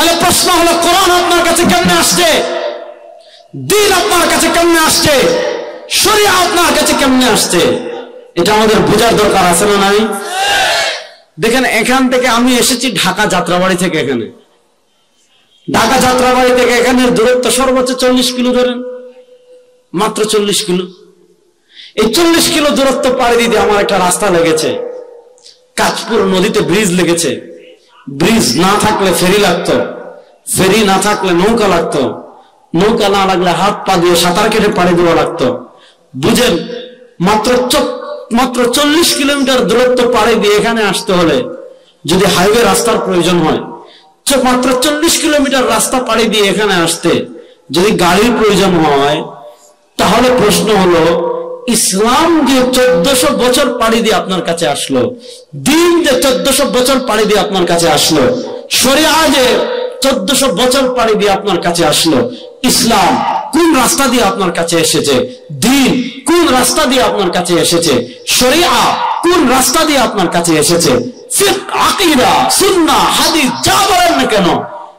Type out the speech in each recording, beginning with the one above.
তাহলে প্রশ্ন হলো, কোরআন আপনার কাছে কেমনে আসছে? দ্বীন আপনার কাছে কেমনে আসছে? শরিয়া আপনার কাছে কেমনে আসছে? এটা আমাদের বোঝার দরকার আছে না নাই? দেখেন, এখান থেকে আমি এসেছি ঢাকা যাত্রাবাড়ি থেকে। এখানে ঢাকা যাত্রাবাড়ি থেকে এখানের দূরত্ব সর্বোচ্চ 40 কিলো ধরেন, মাত্র 40 কিলো। এই 40 কিলো দূরত্ব পাড়ি দিতে আমার একটা রাস্তা লেগেছে, কাঁচপুর নদীতে ব্রিজ লেগেছে। ব্রিজ না থাকলে ফেরি লাগতো, ফেরি না থাকলে নৌকা লাগতো, নৌকা না লাগলে হাত পা দিয়ে সাঁতার কেটে পাড়ি দেওয়া লাগতো। বুঝেন, মাত্র 40 কিলোমিটার দূরত্ব পাড়ি দিয়ে এখানে আসতে হলে, যদি হাইওয়ে রাস্তার প্রয়োজন হয়, মাত্র 40 কিলোমিটার রাস্তা পাড়ি দিয়ে এখানে আসতে যদি গাড়ির প্রয়োজন হয়, তাহলে প্রশ্ন হলো, ইসলাম যে 1400 বছর পাড়ি দিয়ে আপনার কাছে আসলো, দ্বীন যে 1400 বছর পাড়ি দিয়ে আপনার কাছে আসলো, শরিয়া যে 1400 বছর পাড়ি দিয়ে আপনার কাছে আসলো, ইসলাম কোন রাস্তা দিয়ে আপনার কাছে এসেছে? দ্বীন কোন রাস্তা দিয়ে আপনার কাছে এসেছে? শরিয়া কোন রাস্তা দিয়ে আপনার কাছে এসেছে? ফিকহ, আকীদা, সুন্নাহ, হাদিস যা বলেন না কেন,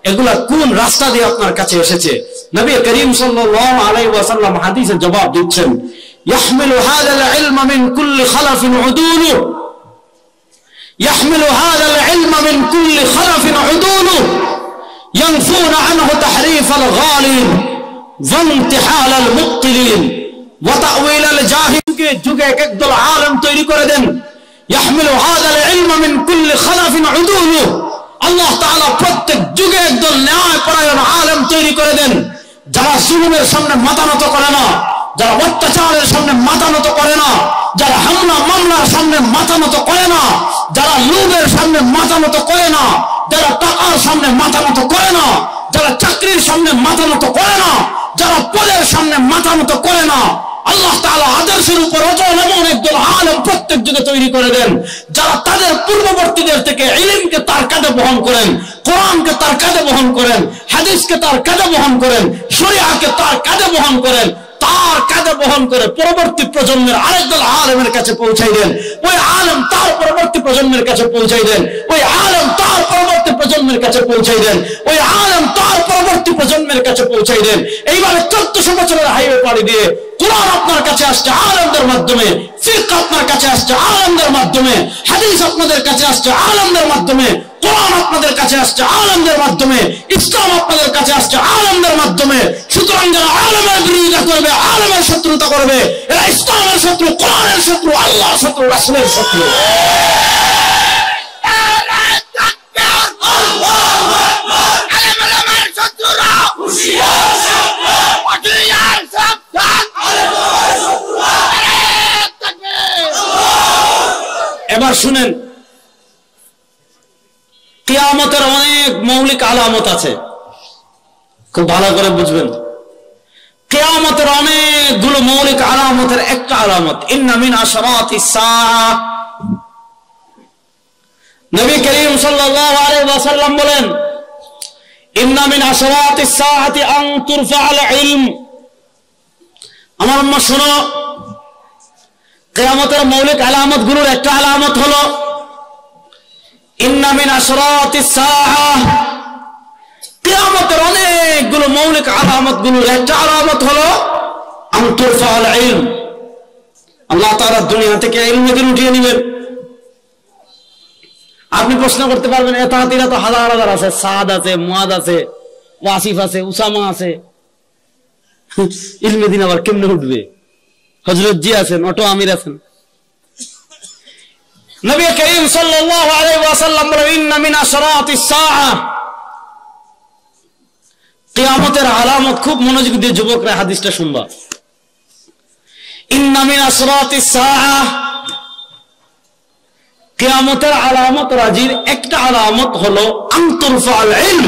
এগুলা কোন রাস্তা দিয়ে আপনার কাছে এসেছে? নবী করিম সাল্লাল্লাহু আলাইহি ওয়াসাল্লাম হাদিসে জবাব দিচ্ছেন, يحمل هذا العلم من كل خلف عدوله، يحمل هذا العلم من كل خلف عدوله ينفون عنه تحريف الغالين وانتحال المبطلين وتأويل الجاهل। যুগে এক একদল আলেম তৈরি করে দেন, يحمل هذا العلم من كل خلف عدوله। আল্লাহ তাআলা প্রত্যেক যুগে একদল ন্যায়পরায়ণ আলেম তৈরি করে দেন, যারা জুলুমের সামনে মাথা নত করে না, যারা অত্যাচারের সামনে মাথা নত করে না, যারা হামলা মামলার সামনে মাথা নত করে না, যারা লোভের সামনে মাথা নত করে না, যারা টাকার সামনে মাথা নত করে না, যারা চাকরির সামনে মাথা নত করে না, যারা পদের সামনে মাথা নত করে না। আল্লাহ তাআলা আদর্শের উপর অটল এমন একদল আলেম প্রত্যেক যুগে তৈরি করে দেন, যারা তাদের পূর্ববর্তীদের থেকে ইলমকে তার কাঁধে বহন করেন, কোরআনকে তার কাঁধে বহন করেন, হাদিসকে তার কাঁধে বহন করেন, শরিয়াকে তার কাঁধে বহন করেন, তার কাঁধে বহন করে পরবর্তী প্রজন্মের আরেকদল আলেমের কাছে পৌঁছাই দেন। ওই আলেম তার পরবর্তী প্রজন্মের কাছে পৌঁছাই দেন, ওই আলেম তার পরবর্তী প্রজন্মের কাছে পৌঁছাই দেন, ওই আলেম তার পরবর্তী প্রজন্মের কাছে পৌঁছাই দেন। এইভাবে 1400 বছরের হাইওয়ে পাড়ি দিয়ে কোরআন আপনার কাছে আসছে আলেমদের মাধ্যমে, ফিকহ আপনার কাছে আসছে আলেমদের মাধ্যমে, হাদিস আপনাদের কাছে আসছে আলেমদের মাধ্যমে, কোরআন আপনাদের কাছে আসছে আলেমদের মাধ্যমে, ইসলাম আপনাদের কাছে আসছে আলেমদের মাধ্যমে। সুতরাং যারা আলেমের বিরোধিতা করবে, আলেমের শত্রুতা করবে, এরা ইসলামের শত্রু, কোরআনের শত্রু, আল্লাহর শত্রু, রাসূলের শত্রু। এবার শুনেন, কিয়ামতের অনেক মৌলিক আলামত আছে, খুব ভালো করে বুঝবেন। কিয়ামতের অনেকগুলো মৌলিক আলামতের একটা আলামত, ইন্না মিন আশরাতিস সাআহ। নবী করিম সাল্লাল্লাহু আলাইহি ওয়াসাল্লাম বলেন, ইন্না মিন আশরাতিস সাআতি আন তুরফা'আল ইলম। আমার আম্মা শোনো, কিয়ামতের মৌলিক আলামতগুলোর একটা আলামত হলো ইন্না মিন আশরাতিস সাআহ। কিয়ামতের অনেকগুলো মৌলিক আলামতগুলোর একটা আলামত হলো আন তুরফা'আল ইলম। আল্লাহ তাআলা দুনিয়া থেকে ইলমকে উঠিয়ে নেবেন। আপনি প্রশ্ন করতে পারবেন, এতাহাতিরা তো হাজার হাজার আছে, সাদ আছে, মুআদ আছে, ওয়াসিফ আছে, উসামা আছে, ইলমে দিন আবার কেমনে উঠবে? হযরত জি আছেন, অটো আমির আছেন। নবী করিম সাল্লাল্লাহু আলাইহি ওয়াসাল্লাম বলেন, ইন্না মিন আশরাতিস সাআহ। কিয়ামতের আলামত, খুব মনোযোগ দিয়ে যুবকরা হাদিসটা শুনবা। ইন্না মিন আশরাতিস সাআহ, কিয়ামতের আলামত রাজির একটা আলামত হলো আন তুরফা'আল ইলম।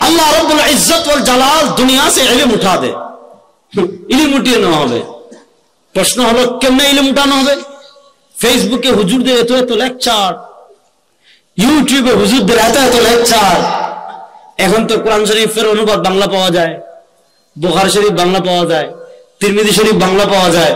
আল্লাহ রাব্বুল ইজ্জত ওয়াল জালাল দুনিয়া से ইলম উঠা দে, ইলম উঠিয়ে নেওয়া হবে। প্রশ্ন হলো, কেমনে ইলম উঠানো হবে? ফেসবুকে হুজুরদের এত এত লেকচার, ইউটিউবে হুজুরদের এত এত লেকচার। এখন তো কোরআন শরীফের অনুবাদ বাংলা পাওয়া যায়, বুখারী শরীফ বাংলা পাওয়া যায়, তিরমিজি শরীফ বাংলা পাওয়া যায়,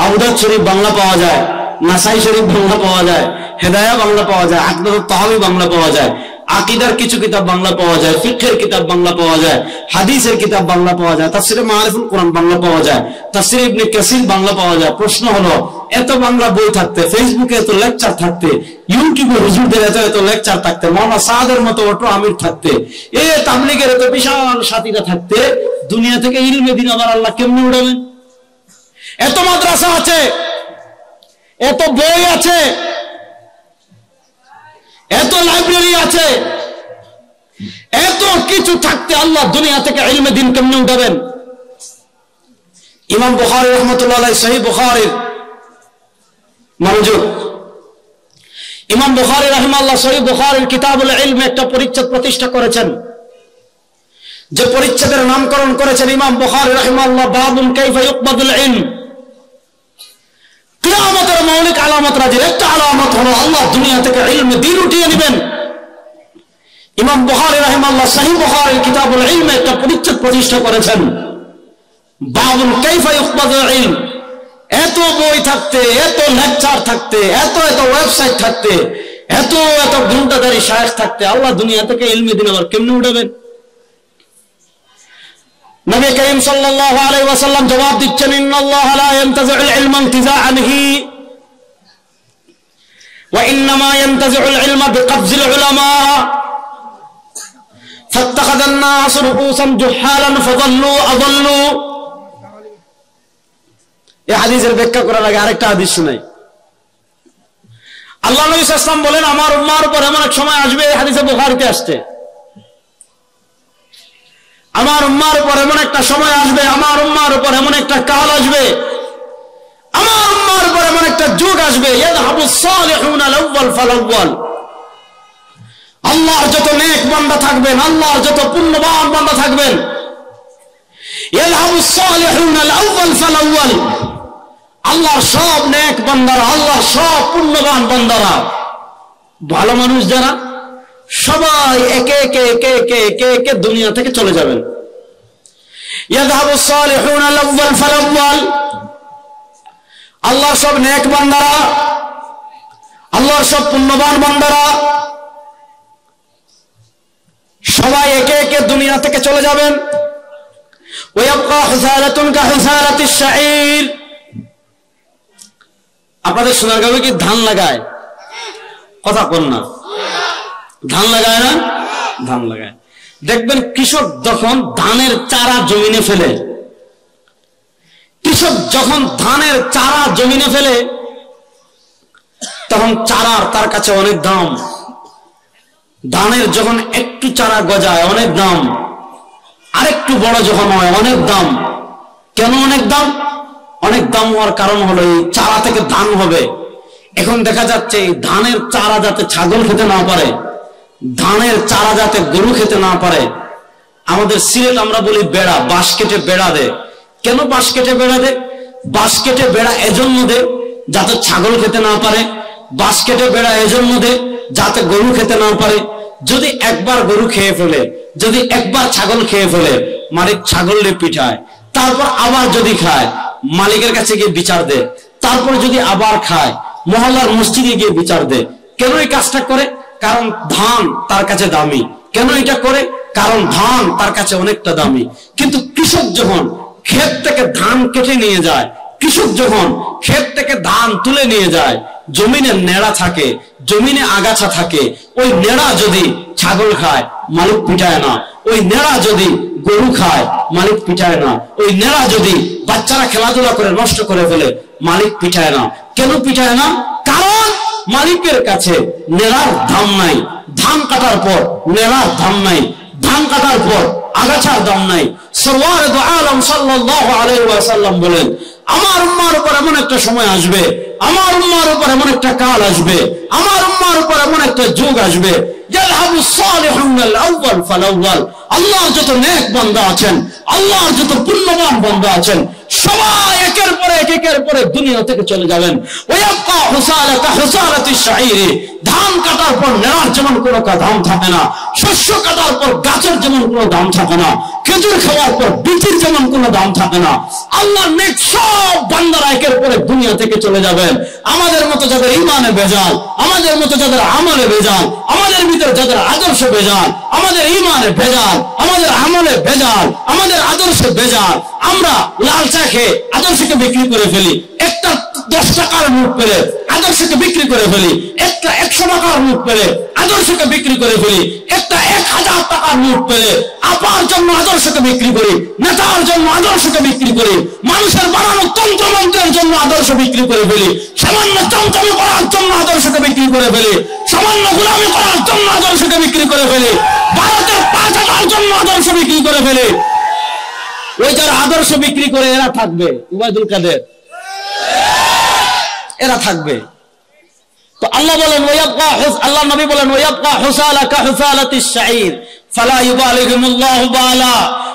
আবু দাউদ শরীফ বাংলা পাওয়া যায়, নাসাই শরীফ বাংলা পাওয়া যায়, হেদায়া বাংলা পাওয়া যায়, আকদারুত তাহাবী বাংলা পাওয়া যায়। আকীদার কিছু কিতাব বাংলা পাওয়া যায়, ফিকহের কিতাব বাংলা পাওয়া যায়, হাদিসের কিতাব বাংলা পাওয়া যায়, তাফসীরে মাআরিফুল কোরআন বাংলা পাওয়া যায়, তাফসীরে ইবনে কাসির বাংলা পাওয়া যায়। প্রশ্ন হলো, এত বাংলা বই থাকতে, ফেসবুকে এত লেকচার থাকতে, ইউটিউবে হুজুরদের এত লেকচার থাকতে, মাওলানা সাদের মতো অটো আমির থাকতে, এই তাবলীগের এত বিশাল সাথীরা থাকতে, দুনিয়া থেকে ইলমে দ্বীন আবার আল্লাহ কেমনে উড়াবেন? এত মাদ্রাসা আছে, এত বই আছে, এত লাইব্রেরি আছে, এত কিছু থাকতে আল্লাহ দুনিয়া থেকে ইলমে দ্বীন কেমনে উঠাবেন? ইমাম বুখারী রাহমাতুল্লাহ আলাইহি সহিহ বুখারীর মনোযোগ, ইমাম বুখারী রাহিমাহুল্লাহ সহিহ বুখারীর কিতাবুল ইলম একটা পরিচ্ছেদ প্রতিষ্ঠা করেছেন, যে পরিচ্ছেদের নামকরণ করেছেন ইমাম বুখারী রাহিমাহুল্লাহ বাবুন কাইফা ইউকবাদুল ইলম। কিয়ামতের মৌলিক আলামত রাজির একটা আলামত হলো আল্লাহ দুনিয়া থেকে ইলমে দ্বীন উঠিয়ে নেবেন। ইমাম বুখারী রাহিমাহুল্লাহ সহিহ বুখারীর কিতাবুল ইলমে একটা পরিচ্ছেদ প্রতিষ্ঠা করেছেন, বাবুন কাইফা ইউকবাদুল ইলম। এত বই থাকতে, এত লেকচার থাকতে, এত ওয়েবসাইট থাকতে, এত ঘন্টাধারী শায়েখ থাকতে আল্লাহ দুনিয়া থেকে ইলমে দ্বীন আবার কেমনে উঠাবেন? নবী করিম সাল্লাল্লাহু আলাইহি ওয়াসাল্লাম জবাব দিচ্ছেন, ইন্নাল্লাহা লা ইয়ানতাজিউল ইলমা ইনতিজাআনহি ওয়া ইন্নামা ইয়ানতাজিউল ইলমা বিকবজিল উলামা ফাত্তাখাযান নাস রুউসান জুহালান ফাযাল্লু আযাল্লু। এই হাদিসের ব্যাখ্যা করার আগে আরেকটা হাদিস শুনাই। আল্লাহ নবী সাল্লাল্লাহু আলাইহি ওয়াসাল্লাম বলেন, আমার উম্মার উপর এমন এক সময় আসবে, এই হাদিসে বুখারীতে আসছে, আমার উম্মার উপর এমন একটা সময় আসবে, আমার উম্মার উপর এমন একটা কাল আসবে, আমার উম্মার উপর এমন একটা যুগ আসবে, ইয়াযহাবুস সালিহুনা আল-আউয়াল ফাল-আউয়াল। আল্লাহর যত নেক বান্দা থাকবেন, আল্লাহর যত পুণ্যবান বান্দা থাকবেন, ইয়াযহাবুস সালিহুনা আল-আউয়াল ফাল-আউয়াল। আল্লাহর সব নেক বান্দারা, আল্লাহর সব পুণ্যবান বান্দারা, ভালো মানুষ যারা, সবাই একে একে একে একে একে একে দুনিয়া থেকে চলে যাবেন। ইয়াযহাবুস সালিহুনা আল-আউয়াল ফাল-আউয়াল। আল্লাহর সব নেক বান্দারা, আল্লাহর সব পুণ্যবান বান্দারা সবাই একে একে দুনিয়া থেকে চলে যাবেন। ওয়ায়াবকা হুসালাতুন কা হুসালাতিশ শাঈর। আপনাদের সোনারগাঁওয়ে কি ধান লাগায়? কথা বল না, ধান লাগায় না? ধান লাগায়। দেখবেন কৃষক যখন ধানের চারা জমিনে ফেলে, কৃষক যখন ধানের চারা জমিনে ফেলে, তখন চারার তার কাছে অনেক দাম। ধানের যখন একটু চারা গজায় অনেক দাম, আরেকটু বড় যখন হয় অনেক দাম। কেন অনেক দাম? অনেক দাম হওয়ার কারণ হলো এই চারা থেকে ধান হবে। এখন দেখা যাচ্ছে এই ধানের চারা যাতে ছাগল খেতে না পারে, ধানের চারা যাতে গরু খেতে না পারে, আমাদের সিলেট আমরা বলি বেড়া, বাঁশ কেটে বেড়া দে। কেন বাঁশ কেটে বেড়া দে? বাঁশ কেটে বেড়া এজন্য দে যাতে ছাগল খেতে না পারে, বাঁশ কেটে বেড়া এজন্য দে যাতে গরু খেতে না পারে। যদি একবার গরু খেয়ে ফেলে, যদি একবার ছাগল খেয়ে ফেলে, মালিক ছাগলরে পিঠায়, তারপর আবার যদি খায় মালিকের কাছে গিয়ে বিচার দে, তারপর যদি আবার খায় মহল্লার মসজিদে গিয়ে বিচার দে। কেন এই কাজটা করে? কারণ ধান তার কাছে দামি। কেন এটা করে? কারণ ধান তার কাছে অনেকটা দামি। কিন্তু কৃষক যখন ক্ষেত থেকে ধান কেটে নিয়ে যায়, কৃষক যখন ক্ষেত থেকে ধান তুলে নিয়ে যায়, জমিনে নেড়া থাকে, জমিনে আগাছা থাকে, ওই নেড়া যদি ছাগল খায় মালিক পিটায় না, ওই নেড়া যদি গরু খায় মালিক পিটায় না, ওই নেড়া যদি বাচ্চারা খেলাধুলা করে নষ্ট করে ফেলে মালিক পিটায় না। কেন পিটায় না? কারণ মালিকের কাছে নেড়ার দাম নাই। ধান কাটার পর নেড়ার দাম নাই, ধান কাটার পর আগাছার দাম নাই। সরওয়ারে দু আলম সাল্লাল্লাহু আলাইহি ওয়াসাল্লাম বলেন, আমার উম্মার উপর এমন একটা সময় আসবে, আমার উম্মার উপর এমন একটা কাল আসবে, আমার উম্মার উপর এমন একটা যুগ আসবে, ইয়াযহাবুস সালিহুনা আল-আউয়াল ফাল-আউয়াল। আল্লাহর যত নেক বান্দা আছেন, আল্লাহর যত পুণ্যবান বান্দা আছেন, সবাই একের পরে একের পরে দুনিয়া থেকে চলে যাবেন। ওয়ায়াবকা হুসালাকা হুসালাতিশ শাঈর। ধান কাটার পর নেড়ার যেমন কোনো দাম থাকে না, শস্য কাটার পর গাছ মাছের যেমন কোনো দাম থাকে না, খেজুর খাওয়ার পর বিচির যেমন কোনো দাম থাকে না, আল্লাহর নেক সব বান্দারা একের পরে দুনিয়া থেকে চলে যাবেন। আমাদের মতো যাদের ঈমানে ভেজাল, আমাদের মতো যাদের আমলে ভেজাল, আমাদের ভিতরে যাদের আদর্শ ভেজাল, আমাদের ঈমানে ভেজাল, আমাদের আমলে ভেজাল, আমাদের আদর্শে ভেজাল, আমরা লাল চা খেয়ে আদর্শকে বিক্রি করে ফেলি, একটা 10 টাকার নোট পেলে আদর্শকে বিক্রি করে ফেলি, একটা 100 টাকার নোট পেলে আদর্শকে বিক্রি করে ফেলি, একটা 1000 টাকার নোট পেলে আপার জন্য আদর্শকে বিক্রি করি, নেতার জন্য আদর্শকে বিক্রি করি, মানুষের বানানো তন্ত্রমন্ত্রের জন্য আদর্শ বিক্রি করে ফেলি, সামান্য চমচমি করার জন্য আদর্শকে বিক্রি করে ফেলি, সামান্য গোলামি করার জন্য আদর্শকে বিক্রি করে ফেলি, ভারতের 5,000 জন্য আদর্শ বিক্রি করে ফেলি। ওই যারা আদর্শ বিক্রি করে এরা থাকবে, উবাইদুল কাদের, এরা থাকবে। তো আল্লাহ বলেন আল্লাহ নবী বলেন ওয়ায়াবকা হুসালাকা হুসালাতিশ শাঈর ফালা ইউবালিহুমুল্লাহু বালা।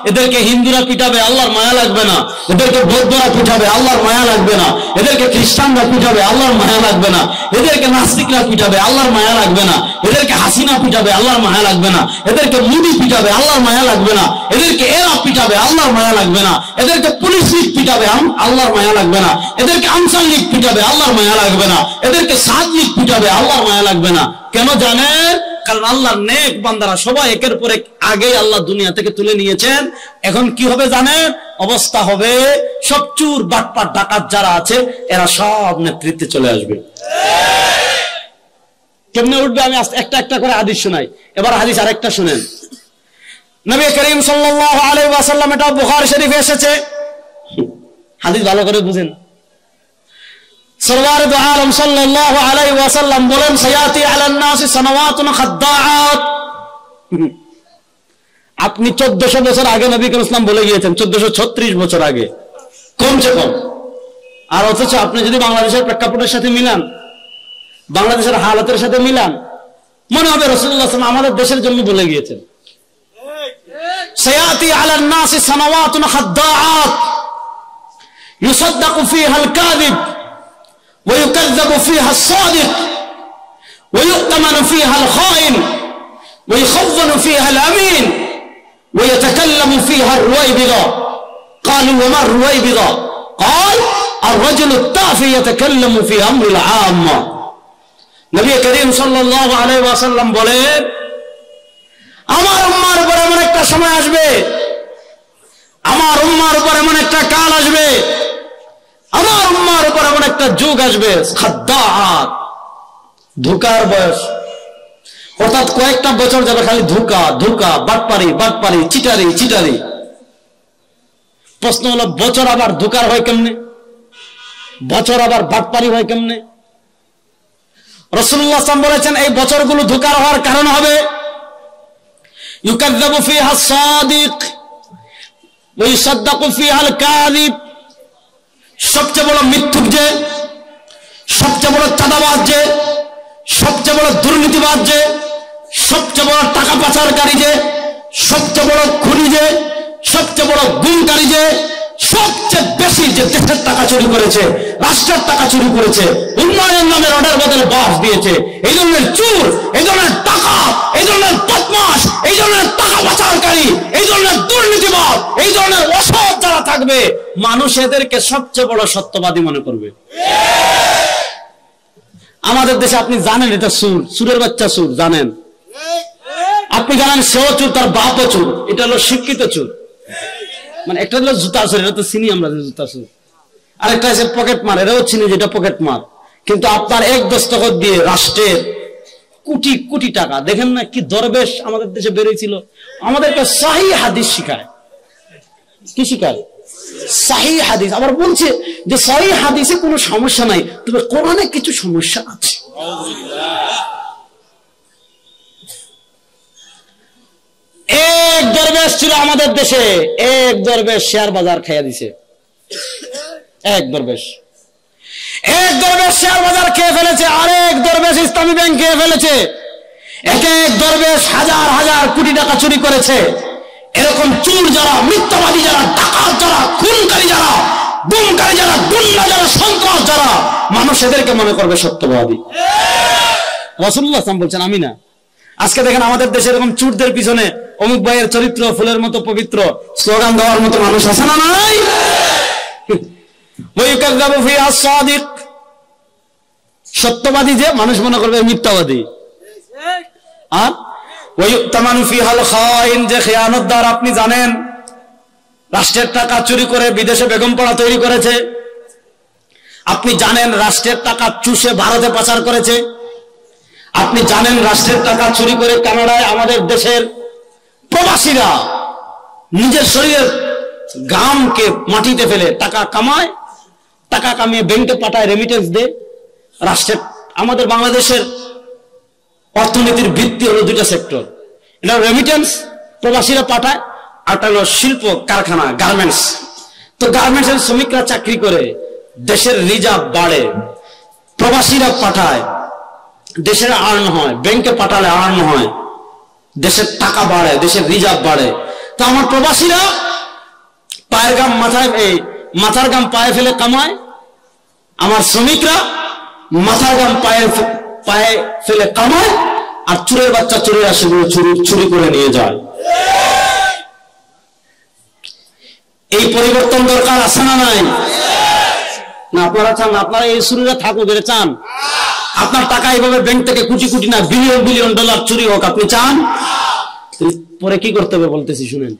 এদেরকে হিন্দুরা পিটাবে, আল্লাহর মায়া লাগবে না। এদেরকে বৌদ্ধরা পিটাবে, আল্লাহর মায়া লাগবে না। এদেরকে খ্রিস্টানরা পিটাবে, আল্লাহর মায়া লাগবে না। এদেরকে নাস্তিকরা পিটাবে, আল্লাহর মায়া লাগবে না। এদেরকে হাসিনা পিটাবে, আল্লাহর মায়া লাগবে না। এদেরকে মুদি পিটাবে, আল্লাহর মায়া লাগবে না। এদেরকে এরা পিটাবে, আল্লাহর মায়া লাগবে না। এদেরকে পুলিশ লীগ পিটাবে, আল্লাহর মায়া লাগবে না। এদেরকে আনসার লীগ পিটাবে, আল্লাহর মায়া লাগবে না। এদেরকে সাদ লীগ পিটাবে, আল্লাহর মায়া লাগবে না। কেন জানেন? কারণ আল্লাহর নেক বান্দারা সবাই একের পর এক আগেই আল্লাহ দুনিয়া থেকে তুলে নিয়েছেন। এখন কি হবে জানেন? অবস্থা হবে সব চুর বাটপাট ডাকাত যারা আছে এরা সব নেতৃত্বে চলে আসবে। কেমনে উঠবে? আমি একটা একটা করে হাদিস শোনাই। এবার হাদিস আরেকটা শুনেন। নবী করিম সাল্লাল্লাহু আলাইহি ওয়াসাল্লাম, এটা বুখারী শরীফে এসেছে, হাদিস ভালো করে বুঝেন। সরওয়ার দু আলম সাল্লাল্লাহু আলাইহি ওয়াসাল্লাম বলেন সায়াতি আলান নাসি সানাওয়াতুন খাদ্দাআত। আপনি 1400 বছর আগে নবী করিম ইসলাম বলে গিয়েছেন, 1436 বছর আগে কমছে কম। আর অথচ আপনি যদি বাংলাদেশের প্রেক্ষাপটের সাথে মিলান, বাংলাদেশের হালাতের সাথে মিলান, মনে হবে রাসূলুল্লাহ সাল্লাল্লাহু আলাইহি ওয়াসাল্লাম আমাদের দেশের জন্য বলে গিয়েছেন। সায়াতি আলান নাসি সানাওয়াতুন খাদ্দাআত ইউসাদ্দাকু ফিহা আল-কাযিব ويكذب فيها الصادق ويؤتمن فيها الخائن ويخون فيها الأمين ويتكلم فيها الرويبضة. قالوا وما الرويبضة؟ قال الرجل التافه يتكلم في أمر العامة. নবী করিম সাল্লাল্লাহু আলাইহি ওয়াসাল্লাম বলেন আমার উম্মার উপর এমন একটা সময় আসবে, আমার উম্মার উপর এমন একটা কাল আসবে, আমার উম্মার উপর এমন একটা যুগ আসবে, খাদ্দাআত, ধোঁকার বয়স। অর্থাৎ কয়েকটা বছর যাবে খালি ধোঁকা ধোঁকা, বাটপারি বাটপারি, চিটারি চিটারি। প্রশ্ন হলো বছর আবার ধোঁকার হয় কেমনে? বছর আবার বাটপারি হয় কেমনে? রাসূলুল্লাহ সাল্লাল্লাহু আলাইহি ওয়াসাল্লাম বলেছেন এই বছরগুলো ধোঁকার হওয়ার কারণ হবে ইউকাযযাবু ফিহা আস-সাদিক ওয়া ইউসাদ্দাকু ফিহা আল-কাযিব। সবচেয়ে বড় মিথ্যুক যে, সবচেয়ে বড় চাঁদাবাজ যে, সবচেয়ে বড় দুর্নীতিবাজ যে, সবচেয়ে বড় টাকা পাচারকারী যে, সবচেয়ে বড় খুনি যে, সবচেয়ে বড় গুমকারী যে, সবচেয়ে বেশি যে দেশের টাকা চুরি করেছে, রাষ্ট্রের টাকা চুরি করেছে, উন্নয়নের নামে রডের বদলে বাস দিয়েছে, এই ধরনের চোর, এই ধরনের টাকা, এই ধরনের বদমাশ, এই ধরনের টাকা পাচারকারী, এই ধরনের দুর্নীতিবাদ, এই ধরনের অসৎ যারা থাকবে, মানুষ এদেরকে সবচেয়ে বড় সত্যবাদী মনে করবে। আমাদের দেশে আপনি জানেন এটা সুর, সুরের বাচ্চা সুর জানেন। আপনি জানেন সেও চোর, তার বাপও চোর। এটা হলো শিক্ষিত চোর। মানে একটা হলো জুতা চোর, এটা তো চিনি আমরা জুতা চোর। আরেকটা আছে পকেট মার, এটাও চিনি যেটা পকেট মার। কিন্তু আপনার এক দস্তখত দিয়ে রাষ্ট্রের কোটি কোটি টাকা, দেখেন না কি দরবেশ আমাদের দেশে বেরিয়েছিল। আমাদেরকে সহিহ হাদিস শিখায়। কি শিখায়? সহিহ হাদিস। আবার বলছে যে সহিহ হাদিসে কোনো সমস্যা নাই, তবে কোরআনে কিছু সমস্যা আছে। এক দরবেশ ছিল আমাদের দেশে, এক দরবেশ শেয়ার বাজার খেয়ে দিছে। এক দরবেশ শেয়ার বাজার খেয়ে ফেলেছে, আরেক দরবেশ ইসলামী ব্যাংক খেয়ে ফেলেছে। এক এক দরবেশ হাজার হাজার কোটি টাকা চুরি করেছে। এরকম চোর যারা, মিথ্যাবাদী যারা, ডাকাত যারা, খুনকারী যারা, গুমকারী যারা, গুন্ডা যারা, সন্ত্রাস যারা, মানুষ এদেরকে মনে করবে সত্যবাদী। রাসূলুল্লাহ সাল্লাল্লাহু আলাইহি ওয়াসাল্লাম বলছেন আমি না। আজকে দেখেন আমাদের দেশে এরকম চোরদের পিছনে অমুক ভাইয়ের চরিত্র ফুলের মতো পবিত্র, স্লোগান দেওয়ার মতো মানুষ আছে না নাই? সত্যবাদী যে মানুষ মনে করবে মিথ্যাবাদী। আর যে খেয়ানতদার, আপনি জানেন রাষ্ট্রের টাকা চুরি করে বিদেশে বেগম পাড়া তৈরি করেছে। আপনি জানেন রাষ্ট্রের টাকা চুষে ভারতে পাচার করেছে। আপনি জানেন রাষ্ট্রের টাকা চুরি করে কানাডায় আমাদের দেশের প্রবাসীরা নিজের শরীরের ঘামকে মাটিতে ফেলে টাকা কামায়, টাকা কামিয়ে ব্যাংকে পাঠায়, রেমিটেন্স দেয় রাষ্ট্রের। আমাদের বাংলাদেশের অর্থনীতির ভিত্তি হলো দুইটা সেক্টর, এটা রেমিটেন্স প্রবাসীরা পাঠায়, আর হলো শিল্প কারখানা গার্মেন্টস। তো গার্মেন্টসের শ্রমিকরা চাকরি করে, দেশের রিজার্ভ বাড়ে, প্রবাসীরা পাঠায়, দেশের আর্ন হয়, ব্যাংকে পাঠালে আর্ন হয়, দেশের টাকা বাড়ে, দেশের রিজার্ভ বাড়ে। তো আমার প্রবাসীরা পায়ের গাম মাথায়, এই মাথার গাম পায়ে ফেলে কামায়, আমার শ্রমিকরা মাথার গাম পায়ে ফেলে কামায়, আর চুরের বাচ্চা চুরিরা সেগুলো চুরি করে নিয়ে যায়। এই পরিবর্তন দরকার আছে না নাই? না আপনারা চান? আপনারা এই চুরিরা থাকুক, এটা চান? আপনার টাকা এইভাবে ব্যাংক থেকে কোটি কোটি না বিলিয়ন বিলিয়ন ডলার চুরি হোক, আপনি চান? পরে কি করতে হবে বলতেছি শুনেন।